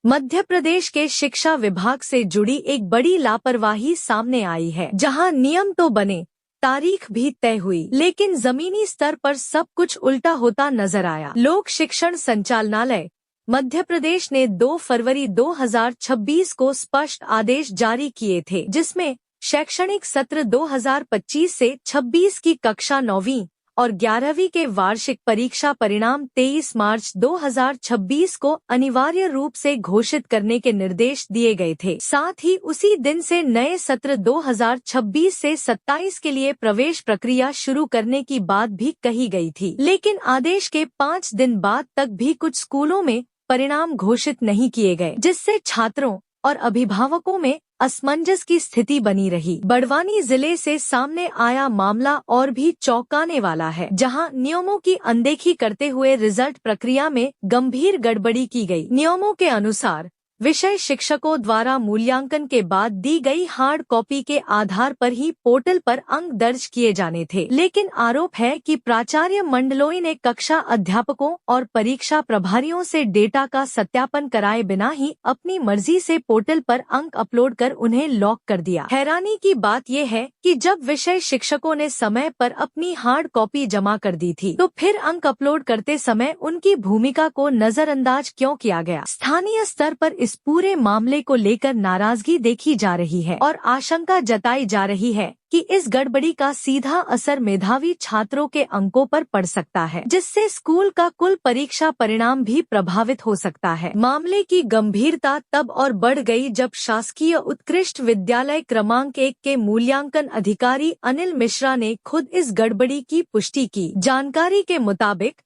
मध्य प्रदेश के शिक्षा विभाग से जुड़ी एक बड़ी लापरवाही सामने आई है, जहां नियम तो बने, तारीख भी तय हुई, लेकिन जमीनी स्तर पर सब कुछ उल्टा होता नजर आया। लोक शिक्षण संचालनालय मध्य प्रदेश ने 2 फरवरी 2026 को स्पष्ट आदेश जारी किए थे, जिसमें शैक्षणिक सत्र 2025 से 26 की कक्षा 9वीं और 11वीं के वार्षिक परीक्षा परिणाम 23 मार्च 2026 को अनिवार्य रूप से घोषित करने के निर्देश दिए गए थे। साथ ही उसी दिन से नए सत्र 2026 से 27 के लिए प्रवेश प्रक्रिया शुरू करने की बात भी कही गई थी, लेकिन आदेश के 5 दिन बाद तक भी कुछ स्कूलों में परिणाम घोषित नहीं किए गए, जिससे छात्रों और अभिभावकों में असमंजस की स्थिति बनी रही। बड़वानी जिले से सामने आया मामला और भी चौंकाने वाला है, जहां नियमों की अनदेखी करते हुए रिजल्ट प्रक्रिया में गंभीर गड़बड़ी की गई। नियमों के अनुसार विषय शिक्षकों द्वारा मूल्यांकन के बाद दी गई हार्ड कॉपी के आधार पर ही पोर्टल पर अंक दर्ज किए जाने थे, लेकिन आरोप है कि प्राचार्य मंडलोई ने कक्षा अध्यापकों और परीक्षा प्रभारियों से डेटा का सत्यापन कराए बिना ही अपनी मर्जी से पोर्टल पर अंक अपलोड कर उन्हें लॉक कर दिया। हैरानी की बात यह है कि जब विषय शिक्षकों ने समय पर अपनी हार्ड कॉपी जमा कर दी थी, तो फिर अंक अपलोड करते समय उनकी भूमिका को नजरअंदाज क्यों किया गया। स्थानीय स्तर पर इस पूरे मामले को लेकर नाराजगी देखी जा रही है और आशंका जताई जा रही है कि इस गड़बड़ी का सीधा असर मेधावी छात्रों के अंकों पर पड़ सकता है, जिससे स्कूल का कुल परीक्षा परिणाम भी प्रभावित हो सकता है। मामले की गंभीरता तब और बढ़ गई जब शासकीय उत्कृष्ट विद्यालय क्रमांक 1 के मूल्यांकन अधिकारी अनिल मिश्रा ने खुद इस गड़बड़ी की पुष्टि की। जानकारी के मुताबिक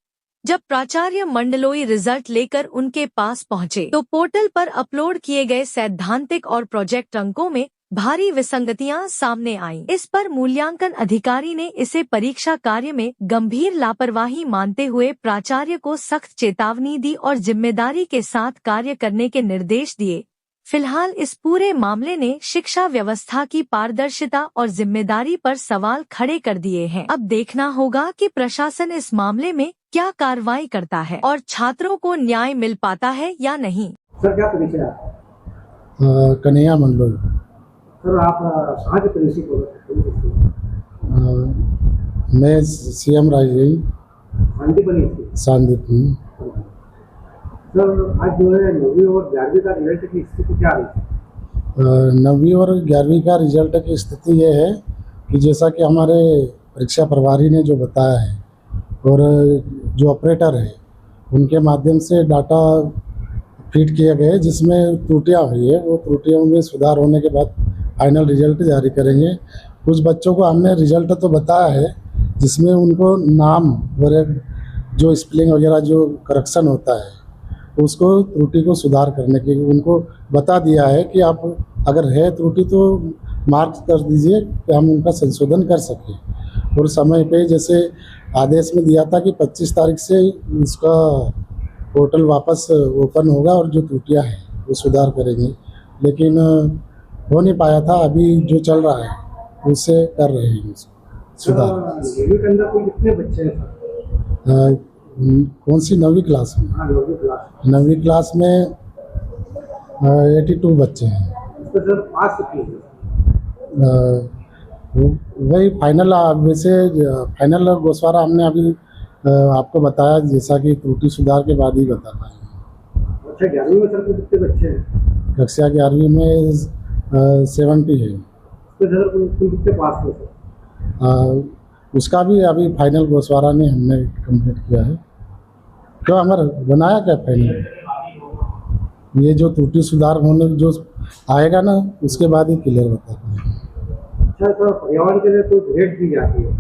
जब प्राचार्य मंडलोई रिजल्ट लेकर उनके पास पहुंचे, तो पोर्टल पर अपलोड किए गए सैद्धांतिक और प्रोजेक्ट अंकों में भारी विसंगतियां सामने आईं। इस पर मूल्यांकन अधिकारी ने इसे परीक्षा कार्य में गंभीर लापरवाही मानते हुए प्राचार्य को सख्त चेतावनी दी और जिम्मेदारी के साथ कार्य करने के निर्देश दिए। फिलहाल इस पूरे मामले ने शिक्षा व्यवस्था की पारदर्शिता और जिम्मेदारी पर सवाल खड़े कर दिए हैं। अब देखना होगा कि प्रशासन इस मामले में क्या कार्रवाई करता है और छात्रों को न्याय मिल पाता है या नहीं। सर, क्या परिचय है? कन्हैया मंडलोई। सर, आप कहाँ के प्रिंसिपल हो? मैं सीएम राजेश संदीप। सर, आज जो है 9वीं और 11वीं का रिजल्ट की स्थिति क्या है? 9वीं और 11वीं का रिजल्ट की स्थिति ये है कि जैसा कि हमारे परीक्षा प्रभारी ने जो बताया है और जो ऑपरेटर है उनके माध्यम से डाटा फीड किए गए, जिसमें त्रुटियां हुई है, वो त्रुटियों में सुधार होने के बाद फाइनल रिजल्ट जारी करेंगे। कुछ बच्चों को हमने रिजल्ट तो बताया है जिसमें उनको नाम और जो स्पेलिंग वगैरह जो करेक्शन होता है उसको त्रुटि को सुधार करने के उनको बता दिया है कि आप अगर है त्रुटि तो मार्क कर दीजिए कि हम उनका संशोधन कर सकें। और समय पे जैसे आदेश में दिया था कि 25 तारीख से इसका पोर्टल वापस ओपन होगा और जो त्रुटियां हैं वो सुधार करेंगे, लेकिन हो नहीं पाया था। अभी जो चल रहा है उससे कर रहे हैं सुधार। कितने बच्चे हैं? कौन सी 9वीं क्लास में? 9वीं क्लास में 82 बच्चे हैं। तो सर, पास वही फाइनल, वैसे फाइनल गोस्वारा हमने अभी आपको बताया, जैसा कि त्रुटि सुधार के बाद ही बता पाएंगे। अच्छा, 11वीं में सर कितने बच्चे हैं? कक्षा 11वीं में 70 है। तो सर, कितने पास हो सर? उसका भी अभी फाइनल गोस्वारा ने हमने कंप्लीट किया है। तो हमारा बनाया क्या फाइनल, ये जो त्रुटि सुधार होने जो आएगा ना उसके बाद ही क्लियर बता पाएंगे। अच्छा सर, पर्यावरण के लिए कोई ग्रेड दी जाती है?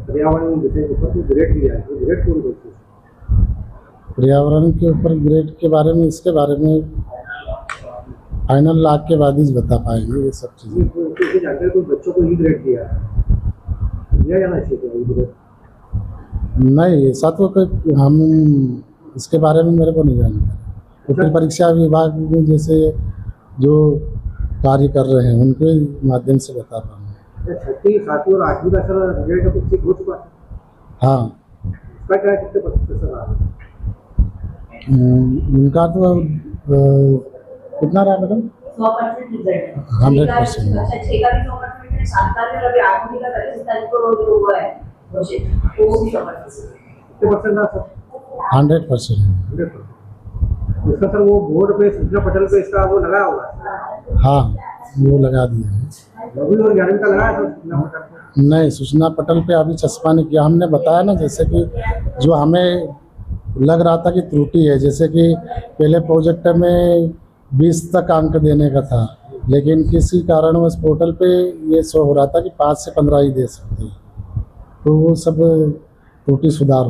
पर्यावरण विषय के ऊपर ग्रेड दी जाती है, ग्रेड कौन देती है? पर्यावरण के ऊपर ग्रेड के बारे में, इसके बारे में फाइनल लाख के बाद ही बता पाएंगे ये सब चीज़ें। कोई बच्चों को ही ग्रेड दिया है या ना चाहिए? नहीं, ऐसा तो हम इसके बारे में मेरे को नहीं जानकारी। उत्तर परीक्षा विभाग में जैसे जो कार्य कर रहे हैं उनके माध्यम से बता रहा हूँ। 6वीं 7वीं और 8वीं का सर रिजल्ट कुछ हो चुका है? हाँ। उसका क्या कितने प्रतिशत सर आ रहा है? उनका तो कितना रहा मैडम? 100% रिजल्ट 100%। अच्छा 6 का भी 100% है, 7 का भी और अभी 8वीं का 25 तारीख को जो हुआ है घोषित, तो वो भी 100%। कितने परसेंट रहा सर? 100% है। 100%। इसका सर वो बोर्ड पे सूचना पटल पे इसका वो लगाया होगा? हाँ, वो लगा दिया है। 9वीं और 11वीं का लगाया सर सूचना पटल पे? नहीं, सूचना पटल पे अभी चस्पा नहीं किया। हमने बताया ना, जैसे कि जो हमें लग रहा था कि त्रुटि है, जैसे कि पहले प्रोजेक्ट में 20 तक अंक देने का था, लेकिन किसी कारणवश पोर्टल पे ये शो हो रहा था कि 5 से 15 ही दे सकते हैं, तो वो सब त्रुटि सुधार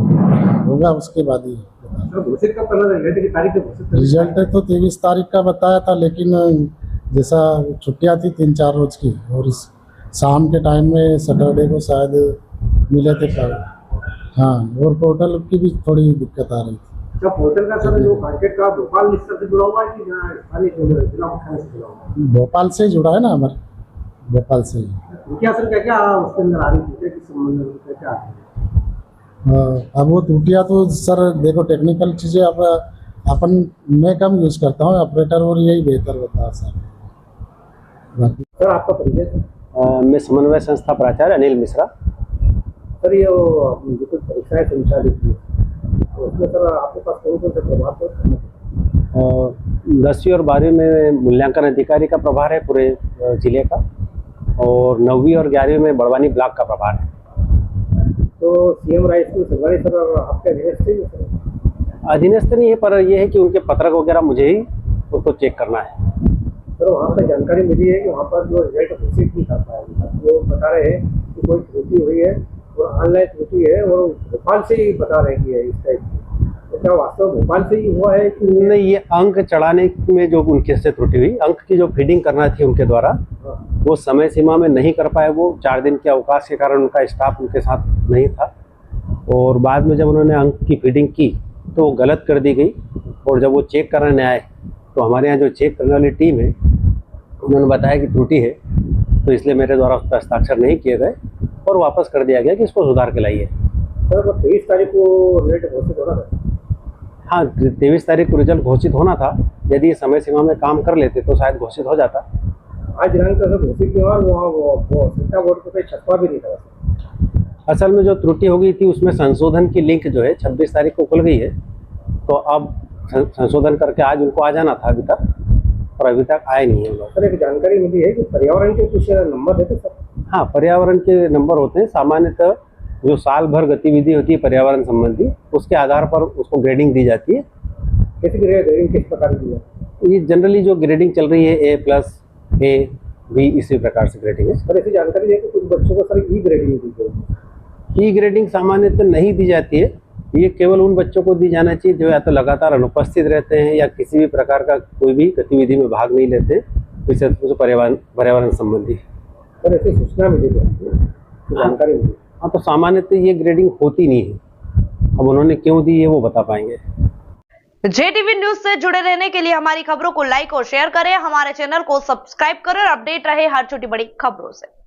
होगा उसके बाद ही। सर घोषित कब करना था? रिजल्ट की तारीख तो घोषित करनी रिजल्ट तो 23 तारीख का बताया था, लेकिन जैसा छुट्टियां थी 3-4 रोज की, और इस शाम के टाइम में सैटरडे को शायद मिले थे कल। हाँ, और पोर्टल की भी थोड़ी दिक्कत आ रही थी। क्या पोर्टल का सर जो कॉन्टेक्ट का भोपाल स्तर से जुड़ा हुआ है कि यहाँ स्थानीय जिला मुख्यालय से जुड़ा हुआ है? भोपाल से ही जुड़ा है ना, हमारे भोपाल से ही। क्या सर क्या क्या उसके अंदर आ रही थी, किस संबंध में क्या क्या आ रही है? अब वो त्रुटियाँ तो सर देखो, टेक्निकल चीज़ें अब अपन मैं कम यूज़ करता हूँ, ऑपरेटर और यही बेहतर होता है सर। बाकी सर आपका परिचय सर? मैं समन्वय संस्था प्राचार्य अनिल मिश्रा। सर ये जो कुछ परीक्षाएं संचालित हुई तो उसमें सर आपके पास कौन कौन से प्रभाव थे? 10वीं और 12वीं में मूल्यांकन अधिकारी का प्रभार है पूरे जिले का, और 9वीं और 11वीं में बड़वानी ब्लॉक का प्रभार है। तो सीएम राइस की सरकारी सर आपके अधीनस्थ ही है सर? अधीनस्थ नहीं है, पर यह है कि उनके पत्रक वगैरह मुझे ही उसको चेक करना है। सर वहाँ पर जानकारी मिली है कि वहाँ पर जो रिजल्ट घोषित नहीं कर पाया, वो बता रहे हैं कि कोई त्रुटि हुई है और ऑनलाइन त्रुटि है, और भोपाल से ही बता रहे कि है इस टाइप की। तो क्या वास्तव भोपाल से ही हुआ है कि नहीं, ये अंक चढ़ाने में जो उनके से त्रुटि हुई, अंक की जो फीडिंग करना थी उनके द्वारा, वो समय सीमा में नहीं कर पाए। वो 4 दिन के अवकाश के कारण उनका स्टाफ उनके साथ नहीं था, और बाद में जब उन्होंने अंक की फीडिंग की तो वो गलत कर दी गई। और जब वो चेक कराने आए तो हमारे यहाँ जो चेक करने वाली टीम है, उन्होंने बताया कि त्रुटि है, तो इसलिए मेरे द्वारा उस पर हस्ताक्षर नहीं किए गए और वापस कर दिया गया कि इसको सुधार के लाइए। सर 23 तारीख को रिजल्ट घोषित होना था? हाँ, 23 तारीख को रिजल्ट घोषित होना था। यदि ये समय सीमा में काम कर लेते तो शायद घोषित हो जाता। आज दिनांक का सर घोषित किया और वो शिक्षा बोर्ड पे छपा भी नहीं था। असल में जो त्रुटि हो गई थी उसमें संशोधन की लिंक जो है 26 तारीख को खुल गई है, तो अब संशोधन करके आज उनको आ जाना था अभी तक, और अभी तक आए नहीं है। सर एक जानकारी मिली है कि पर्यावरण के कुछ नंबर देते सर? हाँ, पर्यावरण के नंबर होते हैं। सामान्यतः जो साल भर गतिविधि होती है पर्यावरण संबंधी, उसके आधार पर उसको ग्रेडिंग दी जाती है। कैसी ग्रेडिंग किस प्रकार की है? ये जनरली जो ग्रेडिंग चल रही है A+, A, B, इसी प्रकार से ग्रेडिंग है। सर ऐसी जानकारी है कि कुछ बच्चों को सर ई ग्रेडिंग दी जाएगी? ई ग्रेडिंग सामान्यतः नहीं दी जाती है। ये केवल उन बच्चों को दी जाना चाहिए जो या तो लगातार अनुपस्थित रहते हैं या किसी भी प्रकार का कोई भी गतिविधि में भाग नहीं लेते, विशेष रूप से पर्यावरण संबंधी। सर ऐसी सूचना मिली जानकारी मिली? हाँ, तो सामान्यतः ये ग्रेडिंग होती नहीं है। अब उन्होंने क्यों दी है वो बता पाएंगे। JTV न्यूज से जुड़े रहने के लिए हमारी खबरों को लाइक और शेयर करें, हमारे चैनल को सब्सक्राइब करें और अपडेट रहे हर छोटी बड़ी खबरों से।